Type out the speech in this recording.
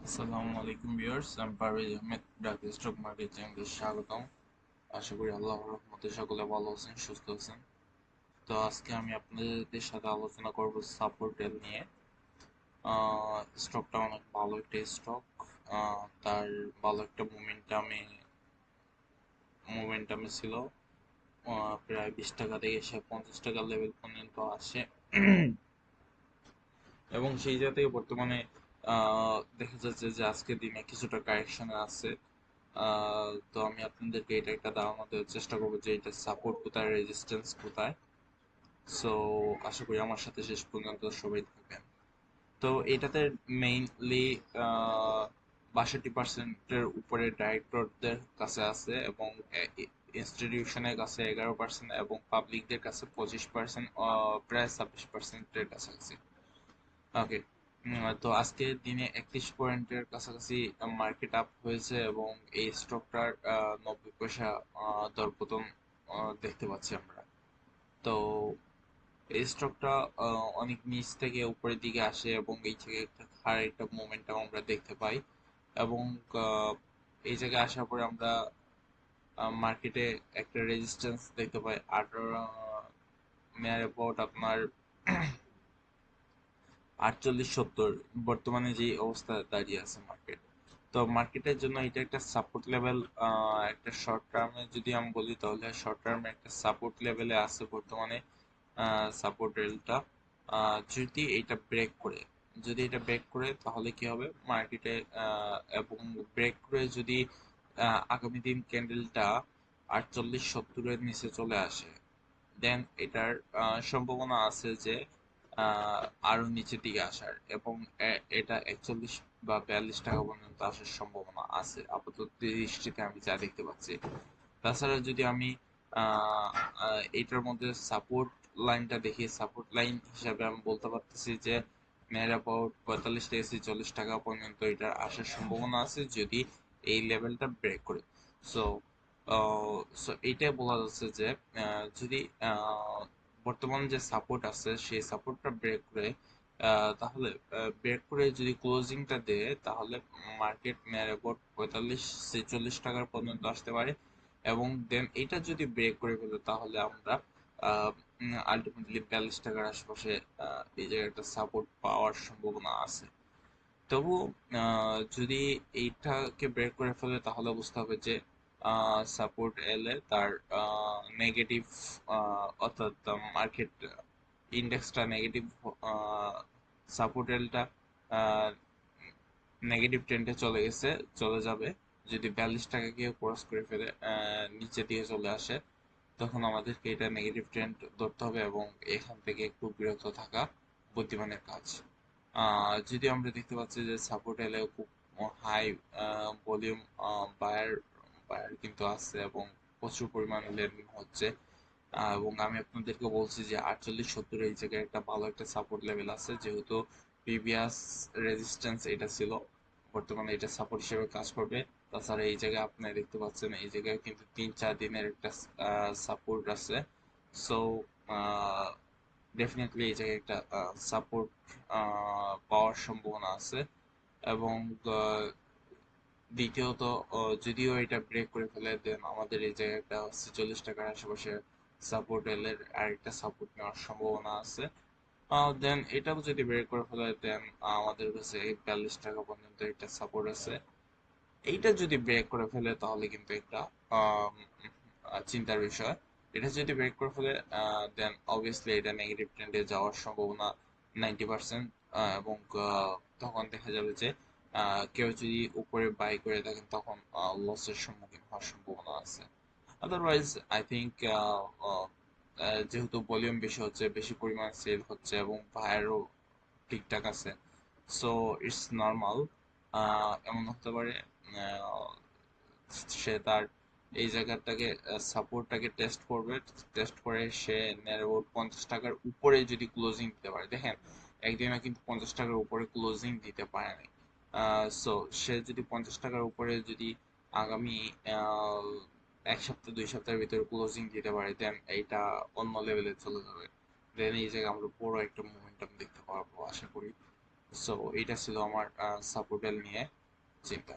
আসসালামু আলাইকুম ভিউয়ার্স, আমি পারভেজ আহমেদ, ঢাকা স্টক মার্কেট চ্যানেলে স্বাগতম। আশা করি আল্লাহর রহমতে সকলে ভালো আছেন, সুস্থ আছেন। তো আজকে আমি আপনাদের সাথে আলোচনা করব সাপোর্টেল নিয়ে। স্টকটা অনেক ভালো একটা স্টক। তার ভালো একটা মোমেন্টামে ছিল। প্রায় 20 টাকা থেকে সে 50 টাকা লেভেল পর্যন্ত আসে। এবং সেই জায়গা থেকে বর্তমানে দেখা যাচ্ছে যে আজকের দিনে কিছুটা কারেকশনে আছে। তো আমি আপনাদেরকে এটা একটা ধারণা দেওয়ার চেষ্টা করবো যে এটা সাপোর্ট কোথায়, রেজিস্ট্যান্স কোথায়। সো আশা করি আমার সাথে শেষ পর্যন্ত সবাই থাকবেন। তো এটাতে মেইনলি 62%-এর উপরে ডাইরেক্টরদের কাছে আছে, এবং ইনস্টিটিউশনের কাছে 11%, এবং পাবলিকদের কাছে 25%, প্রায় 26%-এর কাছাকাছি। ওকে। তো আজকের দিনে 31 পয়েন্টের কাছাকাছি মার্কেট আপ হয়েছে, এবং এই স্টকটার 90 পয়সা দরপতন দেখতে পাচ্ছি আমরা। তো এই স্টকটা অনেক নিচ থেকে উপরের দিকে আসে, এবং এই থেকে একটা হার একটা মোমেন্টাম আমরা দেখতে পাই। এবং আহ, এই জায়গায় আসার পরে আমরা মার্কেটে একটা রেজিস্ট্যান্স দেখতে পাই আর নিয়ার অ্যাবাউট আপনার 48-70, বর্তমানে যে অবস্থা দাঁড়িয়ে আছে মার্কেট। তো মার্কেটের জন্য এটা একটা সাপোর্ট লেভেল। একটা শর্ট টার্মে যদি আমি বলি, তাহলে শর্ট টার্মে একটা সাপোর্ট লেভেলে আছে বর্তমানে। সাপোর্ট রেলটা যদি এটা ব্রেক করে তাহলে কি হবে মার্কেটে, এবং ব্রেক করে যদি আগামী দিন ক্যান্ডেলটা 48-70-এর নিচে চলে আসে, দেন এটার সম্ভাবনা আছে যে আহ, আরো নিচের দিকে আসার, এবং এটা 41 বা 42 টাকা পর্যন্ত আসার সম্ভাবনা আছে আপাতত দৃষ্টিতে আমি যা দেখতে পাচ্ছি। তাছাড়া যদি আমি এটার মধ্যে সাপোর্ট লাইনটা দেখি, সাপোর্ট লাইন হিসাবে আমি বলতে পারতেছি যে নিয়ার অ্যাবাউট 45 থেকে 40 টাকা পর্যন্ত এটার আসার সম্ভাবনা আছে যদি এই লেভেলটা ব্রেক করে। সো সো এইটাই বলা যাচ্ছে যে যদি বর্তমান যে সাপোর্ট আছে সেই সাপোর্টটা ব্রেক করে, তাহলে ব্রেক করে যদি ক্লোজিংটা দেয়, তাহলে মার্কেট নিয়ার অ্যাবাউট 45-46 টাকার পর্যন্ত আসতে পারে। এবং দেন এটা যদি ব্রেক করে ফেলে, তাহলে আমরা আলটিমেটলি 42 টাকার আশেপাশে এই জায়গায় একটা সাপোর্ট পাওয়ার সম্ভাবনা আছে। তবু যদি এইটাকে ব্রেক করে ফেলে, তাহলে বুঝতে হবে যে সাপোর্ট এলে তার নেগেটিভ, অর্থাৎ মার্কেট ইন্ডেক্সটা নেগেটিভ, সাপোর্ট এলটা নেগেটিভ ট্রেন্ডে চলে যাবে। যদি 42 টাকাকে ক্রস করে ফেলে নিচে দিয়ে চলে আসে, তখন আমাদেরকে এটা নেগেটিভ ট্রেন্ড ধরতে হবে, এবং এখান থেকে একটু বিরত থাকা বুদ্ধিমানের কাজ। যদি আমরা দেখতে পাচ্ছি যে সাপোর্ট এলেও খুব হাই ভলিউম বায়ার বায়ার কিন্তু আছে, এবং প্রচুর পরিমাণ লেনদেন হচ্ছে। এবং আমি আপনাদেরকে বলছি যে 48-70 এই জায়গায় একটা ভালো একটা সাপোর্ট লেভেল আছে, যেহেতু প্রিভিয়াস রেজিস্ট্যান্স এটা ছিল, বর্তমানে এটা সাপোর্ট হিসেবে কাজ করবে। তাছাড়া এই জায়গায় আপনি দেখতে পাচ্ছেন এই জায়গায় কিন্তু 3-4 দিনের একটা সাপোর্ট আছে। সো ডেফিনেটলি এই জায়গায় একটা সাপোর্ট পাওয়ার সম্ভাবনা আছে। এবং আহ, দ্বিতীয়ত, যদিও এটা ব্রেক করে ফেলে, দেন আমাদের এই জায়গায় একটা 46 টাকার আশেপাশে সাপোর্ট এলের আরেকটা সাপোর্ট নেওয়ার সম্ভাবনা আছে। দেন এটাও যদি ব্রেক করে ফেলে, দেন আমাদের কাছে 42 টাকা পর্যন্ত একটা সাপোর্ট আছে। এইটা যদি ব্রেক করে ফেলে, তাহলে কিন্তু একটা আম, চিন্তার বিষয়। এটা যদি ব্রেক করে ফেলে, দেন অবভিয়াসলি এটা নেগেটিভ ট্রেন্ডে যাওয়ার সম্ভাবনা 90%। এবং তখন দেখা যাবে যে কেউ যদি উপরে বাই করে থাকেন, তখন লসের সম্মুখীন হওয়ার সম্ভাবনা আছে। আদারওয়াইজ আই থিঙ্ক যেহেতু ভলিউম বেশি হচ্ছে, বেশি পরিমাণ সেল হচ্ছে, এবং বায়ারও ঠিকঠাক আছে, সো ইটস নর্মাল। এমন হতে পারে সে তার এই জায়গাটাকে, সাপোর্টটাকে টেস্ট করবে। টেস্ট করে সে নেয়ার 50 টাকার উপরে যদি ক্লোজিং দিতে পারে, দেখেন একদিনে কিন্তু 50 টাকার উপরে ক্লোজিং দিতে পারে নাই। সো সে যদি 50 টাকার উপরে যদি আগামী আহ, 1 সপ্তাহ 2 সপ্তাহের ভিতরে ক্লোজিং দিতে পারে, দেন এইটা অন্য লেভেলে চলে যাবে। দেন এই জায়গায় আমরা বড় একটা মোমেন্টাম দেখতে পারবো আশা করি। সো এটা ছিল আমার সাপোর্টেল নিয়ে চিন্তা।